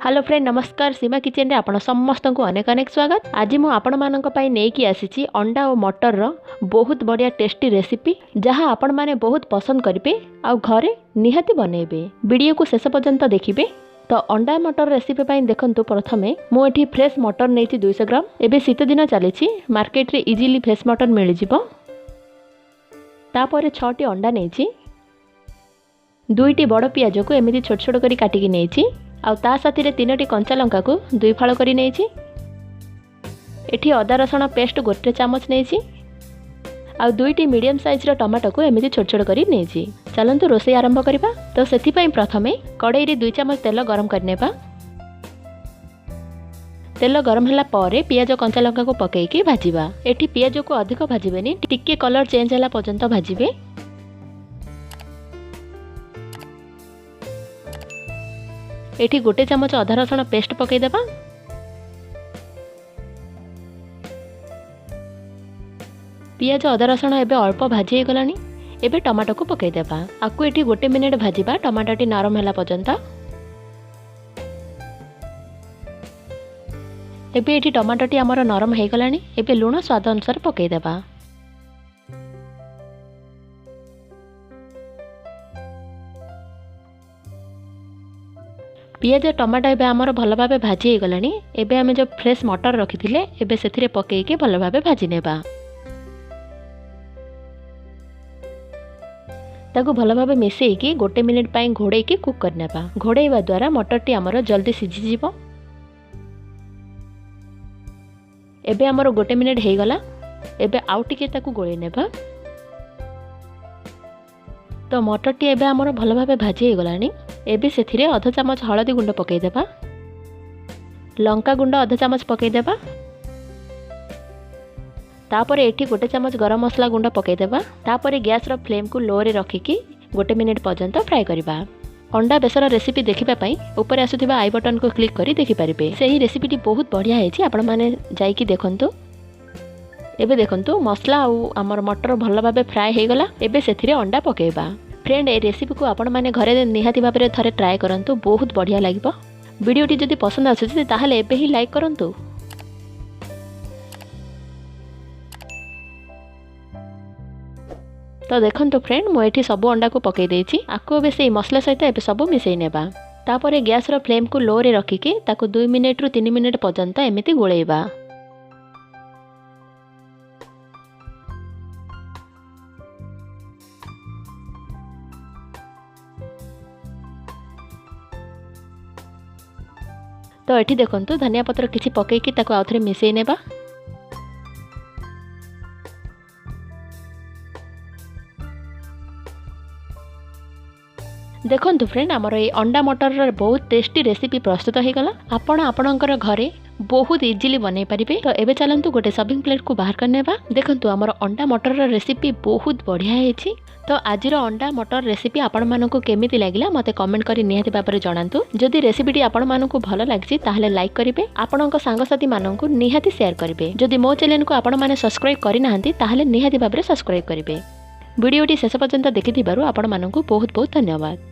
Hello friend नमस्कार सीमा kitchen रे आपण समस्त को अनेक अनेक स्वागत। आज मु आपण मानक पई नेकी आसीची अंडा और मटर रो बहुत बढ़िया टेस्टी रेसिपी जहां आपण माने बहुत पसंद करिवे आ घरे निहाती बनेबे। वीडियो को शेष पर्यंत देखिबे। तो अंडा मटर रेसिपी पई देखंतु प्रथमे मु एठी फ्रेश मटर नेची 200 ग्राम। एबे शीत दिन चलीची मार्केट रे इजीली फ्रेश मटर मिल जिवो। तापर 6टी अंडा नेची, 2टी बड़ पियाज को एमिति छोट छोट करी काटिकी नेची आ ता साथी रे 3टी कंचा लंका को 2 फाळ करी नेची। एठी अदा रसुण पेस्ट 1 चामच नेची आ 2टी मीडियम साइज रो टमाटो को एमिति छोट छोट करी नेची। चलंतु रोसई आरंभ करिबा। तो सेथि पई प्रथमे कड़ाई रे 2 चामच तेल गरम करनेबा। तेल गरम होला परे पियाज कंचा लंका को पकेई के भाजीबा। एठी पियाज को अधिक भाजीबेनी, टिके कलर चेंज होला पर्यंत भाजीबे। एठी 1 चामच अदा रसुण पेस्ट पकई देबा। पियाज अदा रसुण एबे अल्प भाजी गलानी। एबे टमाटो को पकई देबा। आकु एठी 1 मिनिट भाजीबा टमाटोटी नरम होला पर्यंत। एबे एठी टमाटोटी हमर नरम हे गलानी। एबे लूण स्वाद अनुसार पकई देबा। पियाज टमाटो एबे हमर भल भाबे भाजी हे गलानी। एबे हमें जो फ्रेश मटर रखिथिले एबे सेथिरे पकेई के भल भाबे भाजी नेबा। ताकू भल भाबे मिसेई की 1 मिनिट पई घोड़े के कुक करनेबा। घोड़ेइबा द्वारा मटरटी हमर जल्दी सिझी जीवो। एबे हमर 1 मिनिट हे गला। एबे आउ टिके ताकू गोळै नेबा। तो मटरटी एबे हमर भल भाबे भाजी हे गलानी। एबे सेथिरे आधा चामच हळदी गुंड पकई देबा। लंका गुंड आधा चामच पकई देबा। तापर एठी 1 चामच गरम मसला गुंड पकई देबा। तापर गैस रो फ्लेम को लो रे रखी की 1 मिनिट पर्यंत फ्राई करबा। अंडा बेसर रेसिपी देखिबा पई ऊपर आसुथिबा आई बटन को क्लिक करी देखि परिबे। सेही रेसिपीटी बहुत बढ़िया हेची, आपण माने जाई की देखंतु। एबे देखंतु मसला आ हमर मटर भल भाबे फ्राई हे गला। एबे सेथिरे अंडा पकेबा। फ्रेंड ए रेसिपी को आपण माने घरे निहाती भाबरे थरे ट्राई करंतु, बहुत बढ़िया लागिबो। वीडियोटी जदि पसंद आछे ताहले एबे ही लाइक करंतु। तो देखंतु फ्रेंड मु एठी सब अंडा को पकई देछि। आको बे से मसला सहित एबे सब मिसई नेबा। तापर गैस रो फ्लेम को लो रे रखी के ताको 2 मिनिट रु 3 मिनिट पर्यंत एमिति गोळेइबा। तो एठी देखंतु धनिया पत्र किछि पकई कि ताको आउथरे मिसई नेबा। देखंतु फ्रेंड हमर ए अंडा मटर रे बहुत टेस्टी रेसिपी प्रस्तुत हे गला। आपण आपणकर घरे बहुत इजीली बनै परिबे। तो एबे चलंतु गोटे सर्विंग प्लेट को बाहर करनेबा। देखंतु हमर अंडा मटर रे रेसिपी बहुत बढ़िया हेछि। तो आज अंडा मटर रेसिपी आपण मानकु केमिति लागिला मते कमेंट करी निहाती भाबरे जणांतु। जदि रेसिपीटी आपण मानकु भलो लागछि ताहले लाइक करिवे, आपणक सांगसाथी मानकु निहाती शेयर करिवे। जदि मो चैनल को आपण माने सब्सक्राइब करि नाहंती ताहले निहाती भाबरे सब्सक्राइब करिवे। वीडियोटी शेष पर्यंत देखिथिबारु आपण मानकु बहुत बहुत धन्यवाद।